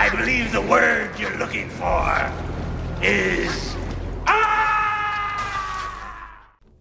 I believe the word you're looking for is...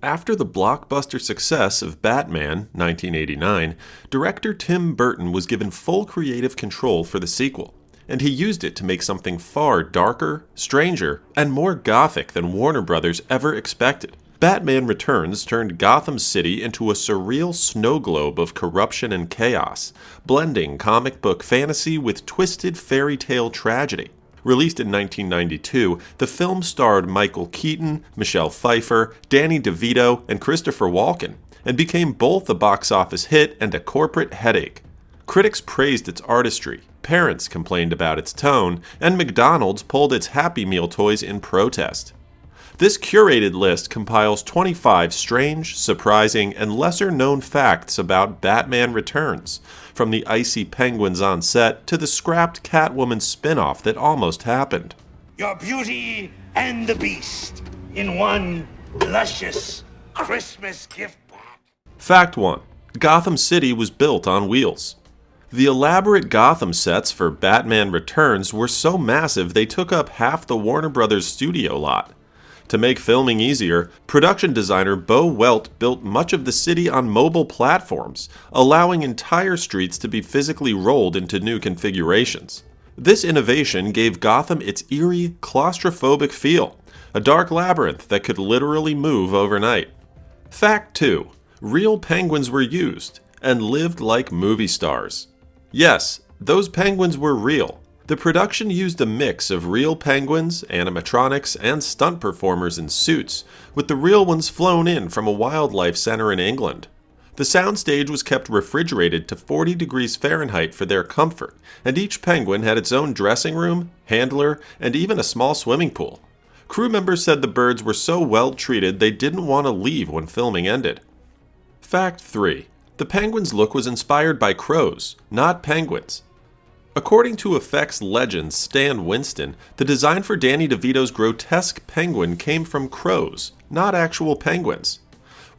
After the blockbuster success of Batman, 1989, director Tim Burton was given full creative control for the sequel, and he used it to make something far darker, stranger, and more gothic than Warner Brothers ever expected. Batman Returns turned Gotham City into a surreal snow globe of corruption and chaos, blending comic book fantasy with twisted fairy tale tragedy. Released in 1992, the film starred Michael Keaton, Michelle Pfeiffer, Danny DeVito, and Christopher Walken, and became both a box office hit and a corporate headache. Critics praised its artistry, parents complained about its tone, and McDonald's pulled its Happy Meal toys in protest. This curated list compiles 25 strange, surprising, and lesser-known facts about Batman Returns, from the icy penguins on set to the scrapped Catwoman spin-off that almost happened. Your Beauty and the Beast in one luscious Christmas gift pack. Fact 1. Gotham City was built on wheels. The elaborate Gotham sets for Batman Returns were so massive they took up half the Warner Brothers studio lot. To make filming easier, production designer Bo Welt built much of the city on mobile platforms, allowing entire streets to be physically rolled into new configurations. This innovation gave Gotham its eerie, claustrophobic feel, a dark labyrinth that could literally move overnight. Fact 2. Real penguins were used, and lived like movie stars. Yes, those penguins were real. The production used a mix of real penguins, animatronics, and stunt performers in suits, with the real ones flown in from a wildlife center in England. The soundstage was kept refrigerated to 40 degrees Fahrenheit for their comfort, and each penguin had its own dressing room, handler, and even a small swimming pool. Crew members said the birds were so well treated they didn't want to leave when filming ended. Fact 3. The penguin's look was inspired by crows, not penguins. According to effects legend Stan Winston, the design for Danny DeVito's grotesque penguin came from crows, not actual penguins.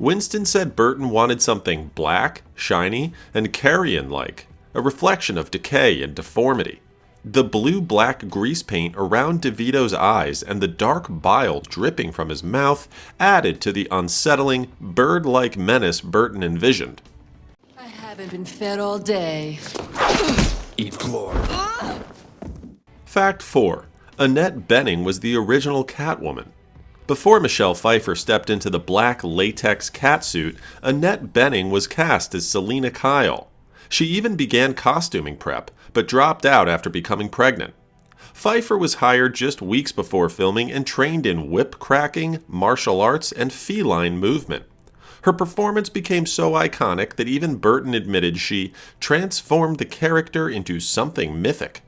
Winston said Burton wanted something black, shiny, and carrion-like, a reflection of decay and deformity. The blue-black grease paint around DeVito's eyes and the dark bile dripping from his mouth added to the unsettling, bird-like menace Burton envisioned. I haven't been fed all day. Eat floor. Fact 4. Annette Bening was the original Catwoman. Before Michelle Pfeiffer stepped into the black latex catsuit, Annette Bening was cast as Selina Kyle. She even began costuming prep, but dropped out after becoming pregnant. Pfeiffer was hired just weeks before filming and trained in whip cracking, martial arts, and feline movement. Her performance became so iconic that even Burton admitted she transformed the character into something mythic.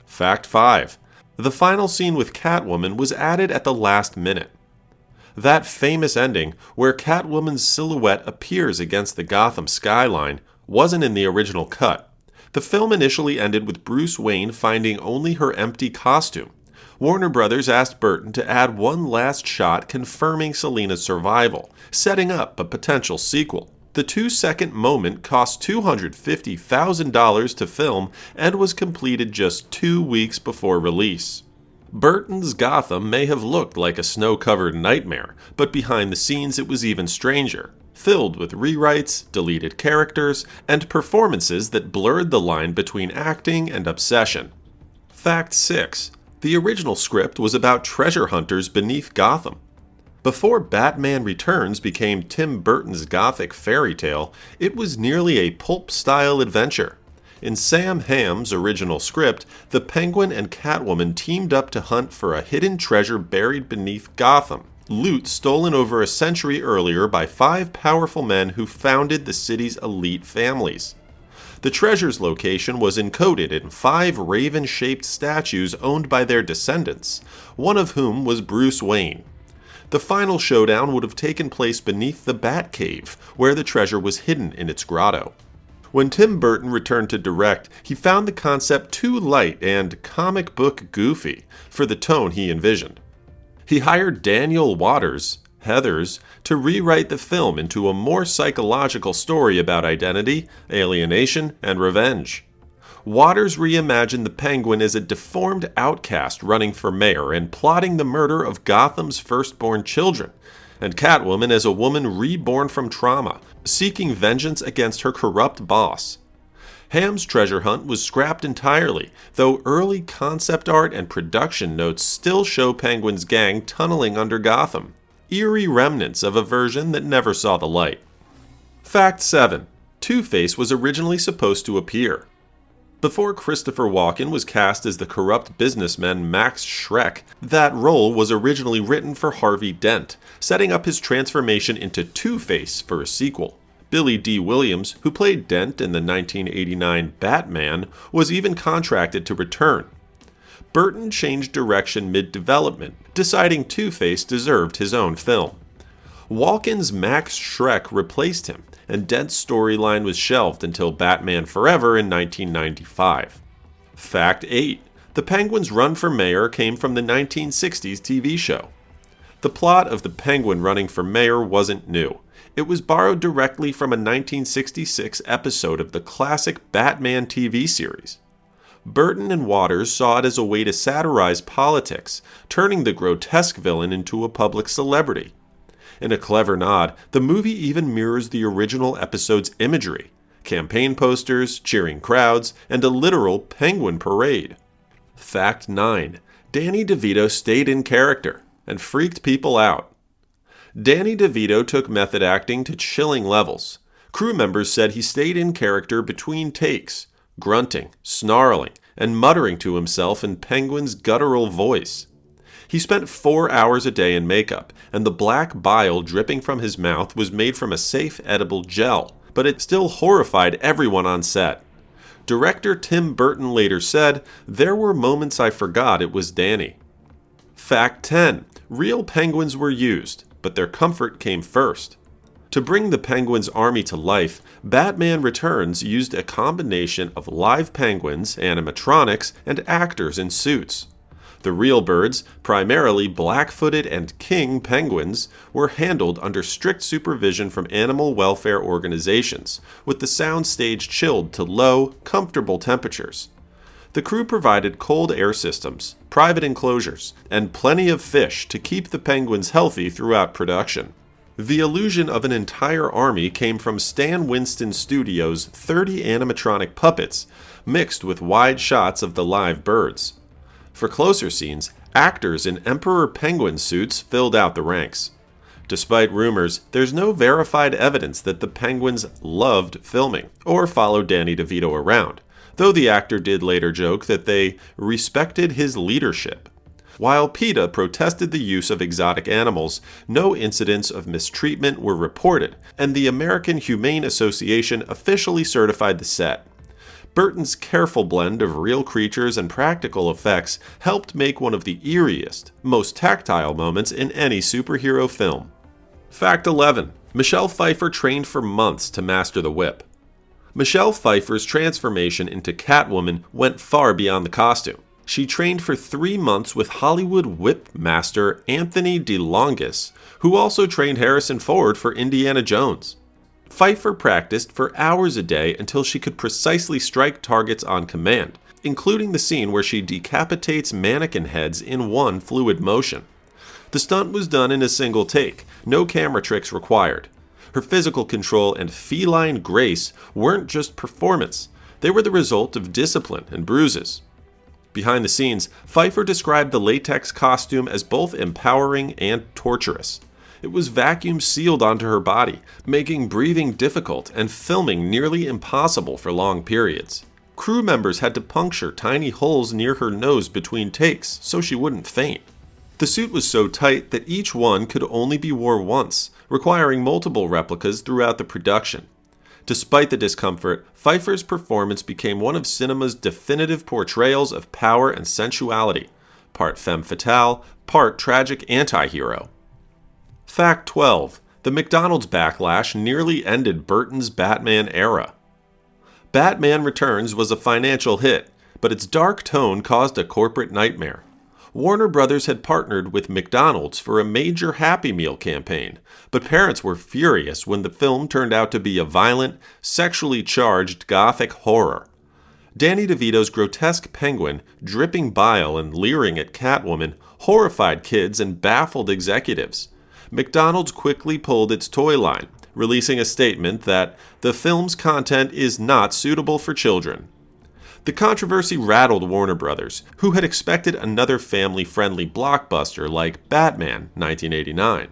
Fact 5. The final scene with Catwoman was added at the last minute. That famous ending, where Catwoman's silhouette appears against the Gotham skyline, wasn't in the original cut. The film initially ended with Bruce Wayne finding only her empty costume. Warner Brothers asked Burton to add one last shot confirming Selina's survival, setting up a potential sequel. The 2-second moment cost $250,000 to film and was completed just 2 weeks before release. Burton's Gotham may have looked like a snow-covered nightmare, but behind the scenes it was even stranger, filled with rewrites, deleted characters, and performances that blurred the line between acting and obsession. Fact 6. The original script was about treasure hunters beneath Gotham. Before Batman Returns became Tim Burton's gothic fairy tale, it was nearly a pulp-style adventure. In Sam Hamm's original script, the Penguin and Catwoman teamed up to hunt for a hidden treasure buried beneath Gotham, loot stolen over a century earlier by 5 powerful men who founded the city's elite families. The treasure's location was encoded in 5 raven-shaped statues owned by their descendants, one of whom was Bruce Wayne. The final showdown would have taken place beneath the Batcave, where the treasure was hidden in its grotto. When Tim Burton returned to direct, he found the concept too light and comic book goofy for the tone he envisioned. He hired Daniel Waters, Heathers, to rewrite the film into a more psychological story about identity, alienation, and revenge. Waters reimagined the Penguin as a deformed outcast running for mayor and plotting the murder of Gotham's firstborn children, and Catwoman as a woman reborn from trauma, seeking vengeance against her corrupt boss. Hamm's treasure hunt was scrapped entirely, though early concept art and production notes still show Penguin's gang tunneling under Gotham, eerie remnants of a version that never saw the light. Fact 7. Two-Face was originally supposed to appear. Before Christopher Walken was cast as the corrupt businessman Max Schreck, that role was originally written for Harvey Dent, setting up his transformation into Two-Face for a sequel. Billy D. Williams, who played Dent in the 1989 Batman, was even contracted to return. Burton changed direction mid-development, deciding Two-Face deserved his own film. Walken's Max Schreck replaced him, and Dent's storyline was shelved until Batman Forever in 1995. Fact 8. The Penguin's run for mayor came from the 1960s TV show. The plot of the Penguin running for mayor wasn't new. It was borrowed directly from a 1966 episode of the classic Batman TV series. Burton and Waters saw it as a way to satirize politics, turning the grotesque villain into a public celebrity. In a clever nod, the movie even mirrors the original episode's imagery: campaign posters, cheering crowds, and a literal penguin parade. Fact 9. Danny DeVito stayed in character and freaked people out. Danny DeVito took method acting to chilling levels. Crew members said he stayed in character between takes, grunting, snarling, and muttering to himself in Penguin's guttural voice. He spent 4 hours a day in makeup, and the black bile dripping from his mouth was made from a safe edible gel, but it still horrified everyone on set. Director Tim Burton later said, "There were moments I forgot it was Danny." Fact 10. Real penguins were used, but their comfort came first. To bring the Penguin's army to life, Batman Returns used a combination of live penguins, animatronics, and actors in suits. The real birds, primarily black-footed and king penguins, were handled under strict supervision from animal welfare organizations, with the soundstage chilled to low, comfortable temperatures. The crew provided cold air systems, private enclosures, and plenty of fish to keep the penguins healthy throughout production. The illusion of an entire army came from Stan Winston Studios' 30 animatronic puppets, mixed with wide shots of the live birds. For closer scenes, actors in Emperor Penguin suits filled out the ranks. Despite rumors, there's no verified evidence that the Penguins loved filming or followed Danny DeVito around, though the actor did later joke that they respected his leadership. While PETA protested the use of exotic animals, no incidents of mistreatment were reported, and the American Humane Association officially certified the set. Burton's careful blend of real creatures and practical effects helped make one of the eeriest, most tactile moments in any superhero film. Fact 11. Michelle Pfeiffer trained for months to master the whip. Michelle Pfeiffer's transformation into Catwoman went far beyond the costume. She trained for 3 months with Hollywood whip master Anthony DeLongis, who also trained Harrison Ford for Indiana Jones. Pfeiffer practiced for hours a day until she could precisely strike targets on command, including the scene where she decapitates mannequin heads in one fluid motion. The stunt was done in a single take, no camera tricks required. Her physical control and feline grace weren't just performance, they were the result of discipline and bruises. Behind the scenes, Pfeiffer described the latex costume as both empowering and torturous. It was vacuum sealed onto her body, making breathing difficult and filming nearly impossible for long periods. Crew members had to puncture tiny holes near her nose between takes so she wouldn't faint. The suit was so tight that each one could only be worn once, requiring multiple replicas throughout the production. Despite the discomfort, Pfeiffer's performance became one of cinema's definitive portrayals of power and sensuality, part femme fatale, part tragic anti-hero. Fact 12. The McDonald's backlash nearly ended Burton's Batman era. Batman Returns was a financial hit, but its dark tone caused a corporate nightmare. Warner Brothers had partnered with McDonald's for a major Happy Meal campaign, but parents were furious when the film turned out to be a violent, sexually charged gothic horror. Danny DeVito's grotesque penguin, dripping bile and leering at Catwoman, horrified kids and baffled executives. McDonald's quickly pulled its toy line, releasing a statement that the film's content is not suitable for children. The controversy rattled Warner Brothers, who had expected another family-friendly blockbuster like Batman 1989.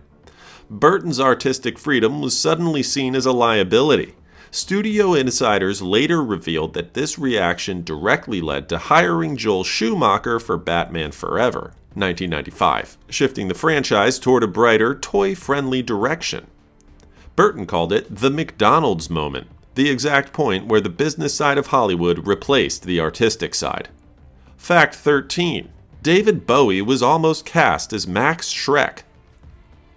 Burton's artistic freedom was suddenly seen as a liability. Studio insiders later revealed that this reaction directly led to hiring Joel Schumacher for Batman Forever, 1995, shifting the franchise toward a brighter, toy-friendly direction. Burton called it the McDonald's moment, the exact point where the business side of Hollywood replaced the artistic side. Fact 13. David Bowie was almost cast as Max Schreck.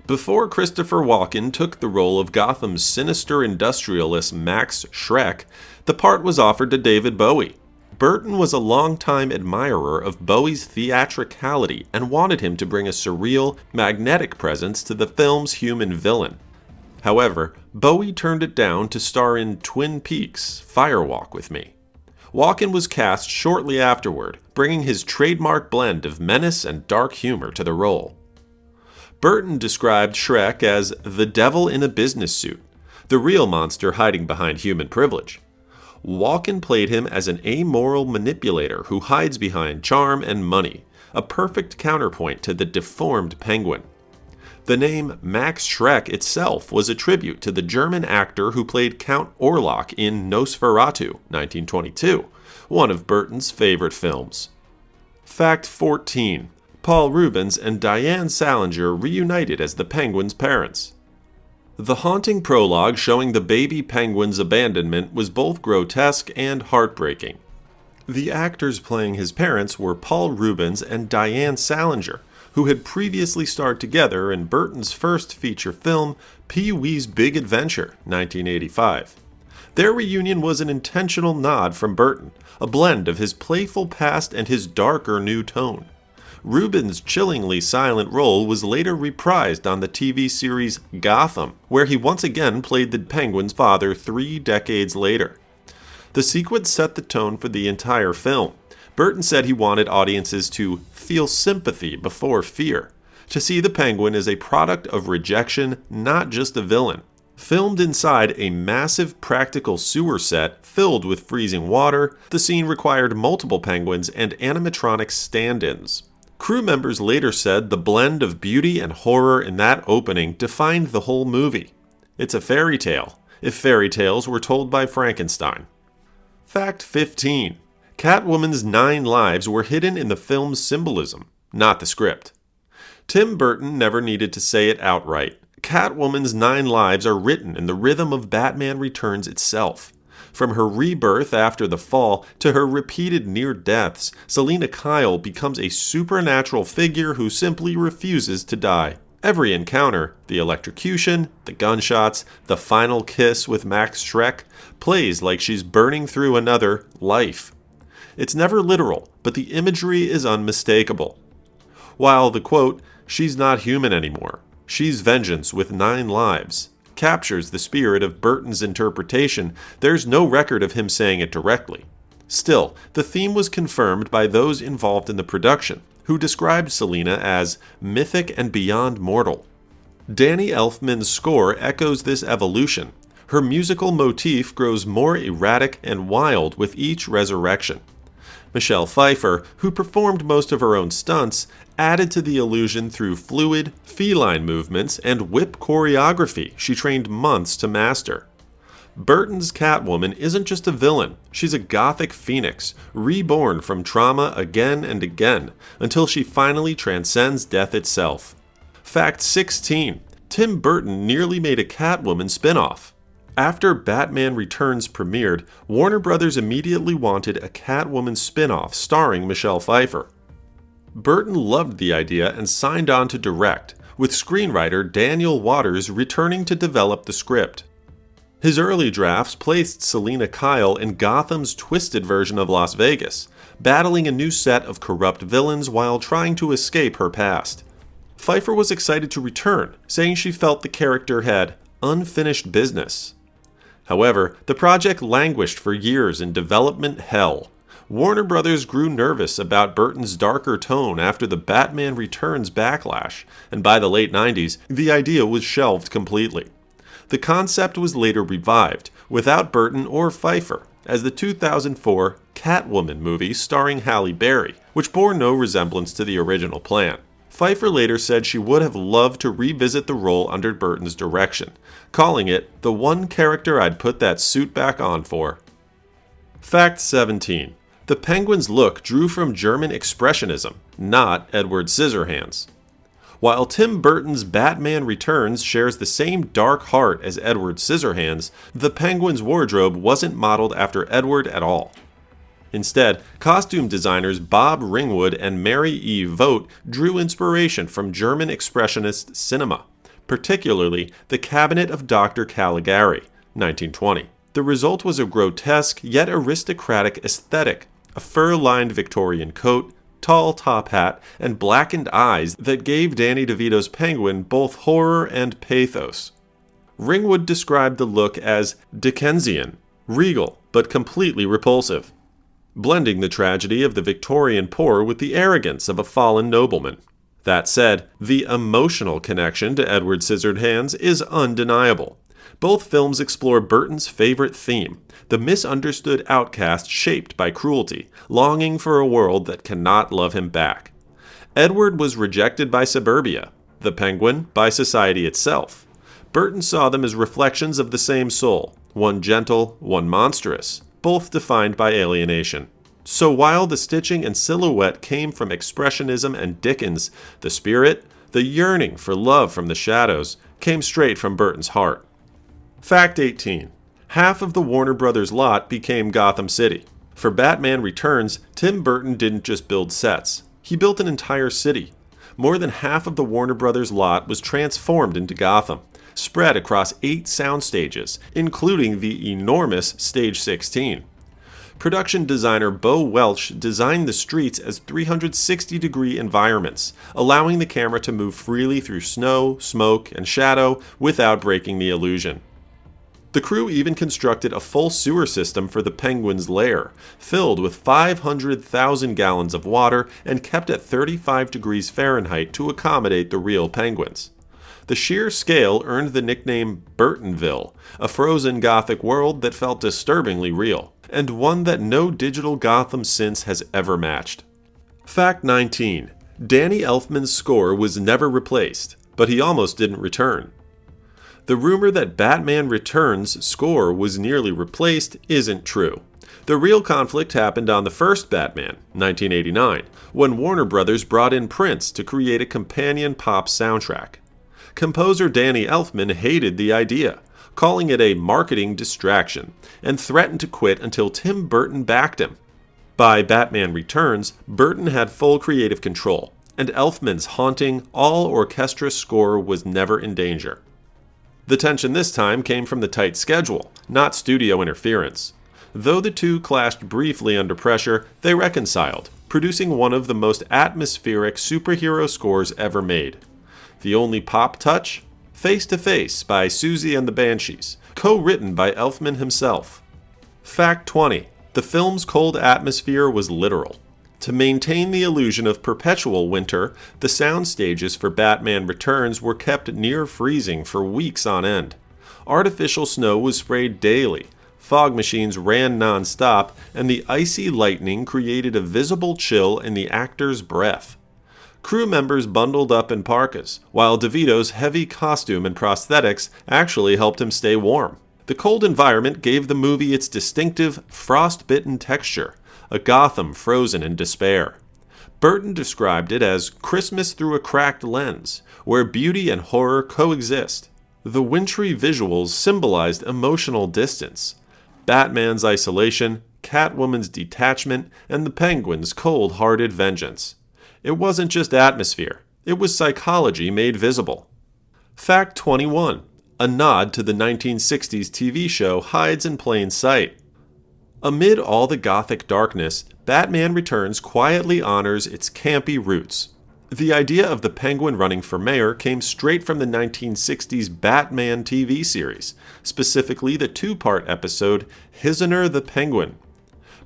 Before Christopher Walken took the role of Gotham's sinister industrialist Max Schreck, the part was offered to David Bowie. Burton was a longtime admirer of Bowie's theatricality and wanted him to bring a surreal, magnetic presence to the film's human villain. However, Bowie turned it down to star in Twin Peaks: Fire Walk with Me. Walken was cast shortly afterward, bringing his trademark blend of menace and dark humor to the role. Burton described Schreck as the devil in a business suit, the real monster hiding behind human privilege. Walken played him as an amoral manipulator who hides behind charm and money, a perfect counterpoint to the deformed penguin. The name Max Schreck itself was a tribute to the German actor who played Count Orlok in Nosferatu, 1922, one of Burton's favorite films. Fact 14. Paul Rubens and Diane Salinger reunited as the Penguin's parents. The haunting prologue showing the baby penguin's abandonment was both grotesque and heartbreaking. The actors playing his parents were Paul Rubens and Diane Salinger, who had previously starred together in Burton's first feature film, Pee-wee's Big Adventure, 1985. Their reunion was an intentional nod from Burton, a blend of his playful past and his darker new tone. Rubens' chillingly silent role was later reprised on the TV series Gotham, where he once again played the Penguin's father 3 decades later. The sequence set the tone for the entire film. Burton said he wanted audiences to feel sympathy before fear, to see the Penguin as a product of rejection, not just a villain. Filmed inside a massive practical sewer set filled with freezing water, the scene required multiple penguins and animatronic stand-ins. Crew members later said the blend of beauty and horror in that opening defined the whole movie. It's a fairy tale, if fairy tales were told by Frankenstein. Fact 15. Catwoman's 9 lives were hidden in the film's symbolism, not the script. Tim Burton never needed to say it outright. Catwoman's 9 lives are written in the rhythm of Batman Returns itself. From her rebirth after the fall to her repeated near-deaths, Selina Kyle becomes a supernatural figure who simply refuses to die. Every encounter, the electrocution, the gunshots, the final kiss with Max Schreck, plays like she's burning through another life. It's never literal, but the imagery is unmistakable. While the quote, "she's not human anymore, she's vengeance with 9 lives," captures the spirit of Burton's interpretation, there's no record of him saying it directly. Still, the theme was confirmed by those involved in the production, who described Selina as mythic and beyond mortal. Danny Elfman's score echoes this evolution. Her musical motif grows more erratic and wild with each resurrection. Michelle Pfeiffer, who performed most of her own stunts, added to the illusion through fluid, feline movements and whip choreography she trained months to master. Burton's Catwoman isn't just a villain, she's a gothic phoenix, reborn from trauma again and again, until she finally transcends death itself. Fact 16. Tim Burton nearly made a Catwoman spin-off. After Batman Returns premiered, Warner Brothers immediately wanted a Catwoman spin-off starring Michelle Pfeiffer. Burton loved the idea and signed on to direct, with screenwriter Daniel Waters returning to develop the script. His early drafts placed Selina Kyle in Gotham's twisted version of Las Vegas, battling a new set of corrupt villains while trying to escape her past. Pfeiffer was excited to return, saying she felt the character had unfinished business. However, the project languished for years in development hell. Warner Brothers grew nervous about Burton's darker tone after the Batman Returns backlash, and by the late 90s, the idea was shelved completely. The concept was later revived, without Burton or Pfeiffer, as the 2004 Catwoman movie starring Halle Berry, which bore no resemblance to the original plan. Pfeiffer later said she would have loved to revisit the role under Burton's direction, calling it the one character I'd put that suit back on for. Fact 17. The Penguin's look drew from German Expressionism, not Edward Scissorhands. While Tim Burton's Batman Returns shares the same dark heart as Edward Scissorhands, the Penguin's wardrobe wasn't modeled after Edward at all. Instead, costume designers Bob Ringwood and Mary E. Vogt drew inspiration from German Expressionist cinema, particularly The Cabinet of Dr. Caligari, 1920. The result was a grotesque yet aristocratic aesthetic, a fur-lined Victorian coat, tall top hat, and blackened eyes that gave Danny DeVito's Penguin both horror and pathos. Ringwood described the look as Dickensian, regal, but completely repulsive, blending the tragedy of the Victorian poor with the arrogance of a fallen nobleman. That said, the emotional connection to Edward Scissorhands is undeniable. Both films explore Burton's favorite theme, the misunderstood outcast shaped by cruelty, longing for a world that cannot love him back. Edward was rejected by suburbia, the Penguin by society itself. Burton saw them as reflections of the same soul, one gentle, one monstrous, both defined by alienation. So while the stitching and silhouette came from Expressionism and Dickens, the spirit, the yearning for love from the shadows, came straight from Burton's heart. Fact 18. Half of the Warner Brothers lot became Gotham City. For Batman Returns, Tim Burton didn't just build sets. He built an entire city. More than half of the Warner Brothers lot was transformed into Gotham, spread across 8 sound stages, including the enormous Stage 16. Production designer Bo Welch designed the streets as 360-degree environments, allowing the camera to move freely through snow, smoke, and shadow without breaking the illusion. The crew even constructed a full sewer system for the Penguin's lair, filled with 500,000 gallons of water and kept at 35 degrees Fahrenheit to accommodate the real penguins. The sheer scale earned the nickname Burtonville, a frozen Gothic world that felt disturbingly real, and one that no digital Gotham since has ever matched. Fact 19. Danny Elfman's score was never replaced, but he almost didn't return. The rumor that Batman Returns' score was nearly replaced isn't true. The real conflict happened on the first Batman, 1989, when Warner Brothers brought in Prince to create a companion pop soundtrack. Composer Danny Elfman hated the idea, calling it a marketing distraction, and threatened to quit until Tim Burton backed him. By Batman Returns, Burton had full creative control, and Elfman's haunting, all-orchestra score was never in danger. The tension this time came from the tight schedule, not studio interference. Though the two clashed briefly under pressure, they reconciled, producing one of the most atmospheric superhero scores ever made. The only pop touch? Face to Face by Susie and the Banshees, co-written by Elfman himself. Fact 20. The film's cold atmosphere was literal. To maintain the illusion of perpetual winter, the sound stages for Batman Returns were kept near freezing for weeks on end. Artificial snow was sprayed daily, fog machines ran non-stop, and the icy lightning created a visible chill in the actor's breath. Crew members bundled up in parkas, while DeVito's heavy costume and prosthetics actually helped him stay warm. The cold environment gave the movie its distinctive, frost-bitten texture, a Gotham frozen in despair. Burton described it as Christmas through a cracked lens, where beauty and horror coexist. The wintry visuals symbolized emotional distance, Batman's isolation, Catwoman's detachment, and the Penguin's cold-hearted vengeance. It wasn't just atmosphere, it was psychology made visible. Fact 21. A nod to the 1960s TV show hides in plain sight. Amid all the Gothic darkness, Batman Returns quietly honors its campy roots. The idea of the Penguin running for mayor came straight from the 1960s Batman TV series, specifically the 2-part episode Hisoner the Penguin.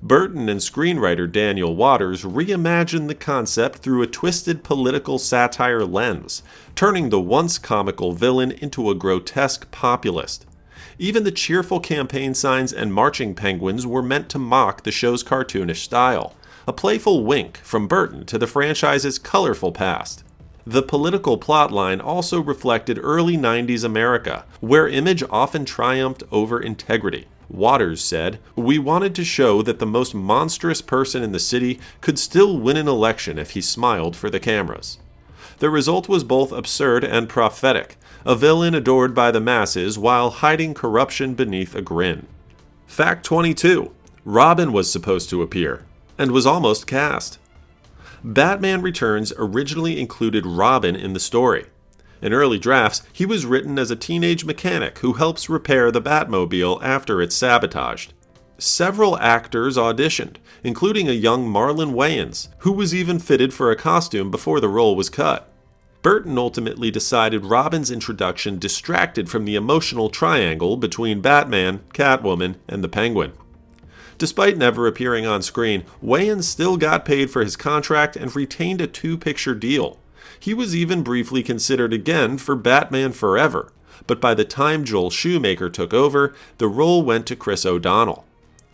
Burton and screenwriter Daniel Waters reimagined the concept through a twisted political satire lens, turning the once comical villain into a grotesque populist. Even the cheerful campaign signs and marching penguins were meant to mock the show's cartoonish style, a playful wink from Burton to the franchise's colorful past. The political plotline also reflected early 90s America, where image often triumphed over integrity. Waters said, "We wanted to show that the most monstrous person in the city could still win an election if he smiled for the cameras." The result was both absurd and prophetic, a villain adored by the masses while hiding corruption beneath a grin. Fact 22. Robin was supposed to appear, and was almost cast. Batman Returns originally included Robin in the story. In early drafts, he was written as a teenage mechanic who helps repair the Batmobile after it's sabotaged. Several actors auditioned, including a young Marlon Wayans, who was even fitted for a costume before the role was cut. Burton ultimately decided Robin's introduction distracted from the emotional triangle between Batman, Catwoman, and the Penguin. Despite never appearing on screen, Wayans still got paid for his contract and retained a 2-picture deal. He was even briefly considered again for Batman Forever, but by the time Joel Schumacher took over, the role went to Chris O'Donnell.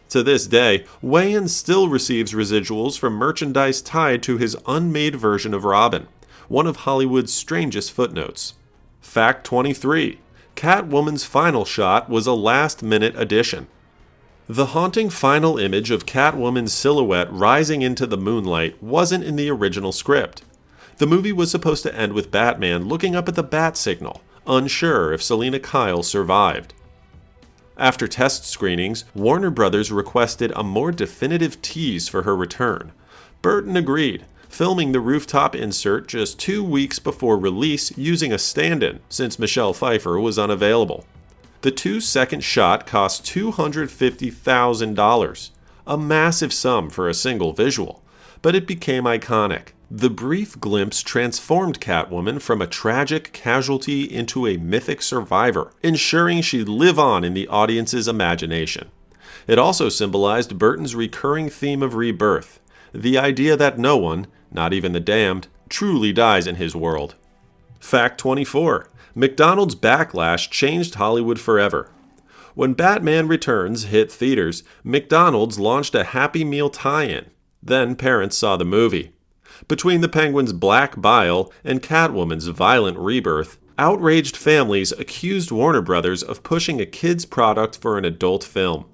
To this day, Wayans still receives residuals from merchandise tied to his unmade version of Robin, one of Hollywood's strangest footnotes. Fact 23. Catwoman's final shot was a last-minute addition. The haunting final image of Catwoman's silhouette rising into the moonlight wasn't in the original script. The movie was supposed to end with Batman looking up at the bat signal, unsure if Selina Kyle survived. After test screenings, Warner Brothers requested a more definitive tease for her return. Burton agreed, filming the rooftop insert just 2 weeks before release using a stand-in since Michelle Pfeiffer was unavailable. The 2-second shot cost $250,000, a massive sum for a single visual, but it became iconic. The brief glimpse transformed Catwoman from a tragic casualty into a mythic survivor, ensuring she'd live on in the audience's imagination. It also symbolized Burton's recurring theme of rebirth, the idea that no one, not even the damned, truly dies in his world. Fact 24. McDonald's backlash changed Hollywood forever. When Batman Returns hit theaters, McDonald's launched a Happy Meal tie-in. Then parents saw the movie. Between the Penguin's black bile and Catwoman's violent rebirth, outraged families accused Warner Brothers of pushing a kid's product for an adult film.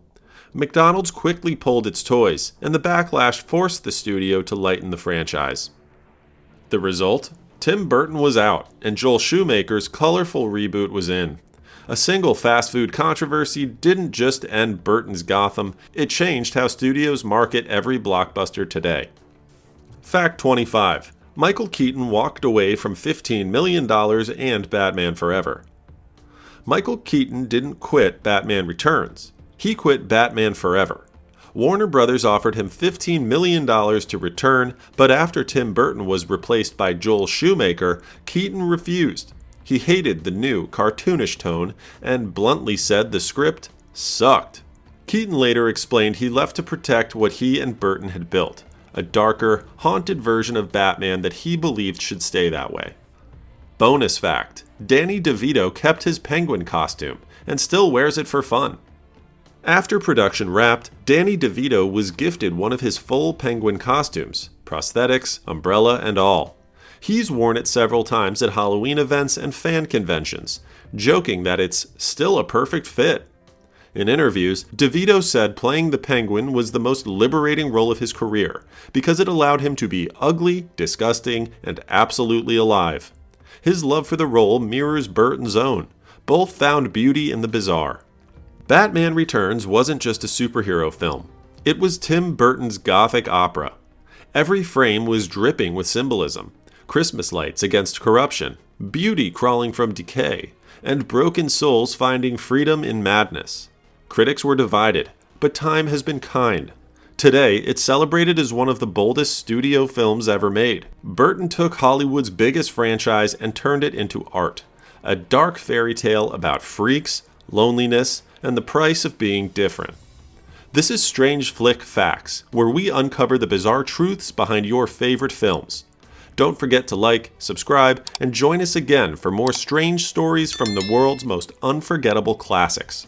McDonald's quickly pulled its toys, and the backlash forced the studio to lighten the franchise. The result? Tim Burton was out, and Joel Schumacher's colorful reboot was in. A single fast food controversy didn't just end Burton's Gotham, it changed how studios market every blockbuster today. Fact 25. Michael Keaton walked away from $15 million and Batman Forever. Michael Keaton didn't quit Batman Returns. He quit Batman Forever. Warner Brothers offered him $15 million to return, but after Tim Burton was replaced by Joel Schumacher, Keaton refused. He hated the new, cartoonish tone and bluntly said the script sucked. Keaton later explained he left to protect what he and Burton had built, a darker, haunted version of Batman that he believed should stay that way. Bonus fact: Danny DeVito kept his penguin costume and still wears it for fun. After production wrapped, Danny DeVito was gifted one of his full penguin costumes, prosthetics, umbrella, and all. He's worn it several times at Halloween events and fan conventions, joking that it's still a perfect fit. In interviews, DeVito said playing the Penguin was the most liberating role of his career because it allowed him to be ugly, disgusting, and absolutely alive. His love for the role mirrors Burton's own. Both found beauty in the bizarre. Batman Returns wasn't just a superhero film. It was Tim Burton's gothic opera. Every frame was dripping with symbolism. Christmas lights against corruption, beauty crawling from decay, and broken souls finding freedom in madness. Critics were divided, but time has been kind. Today, it's celebrated as one of the boldest studio films ever made. Burton took Hollywood's biggest franchise and turned it into art, a dark fairy tale about freaks, loneliness, and the price of being different. This is Strange Flick Facts, where we uncover the bizarre truths behind your favorite films. Don't forget to like, subscribe, and join us again for more strange stories from the world's most unforgettable classics.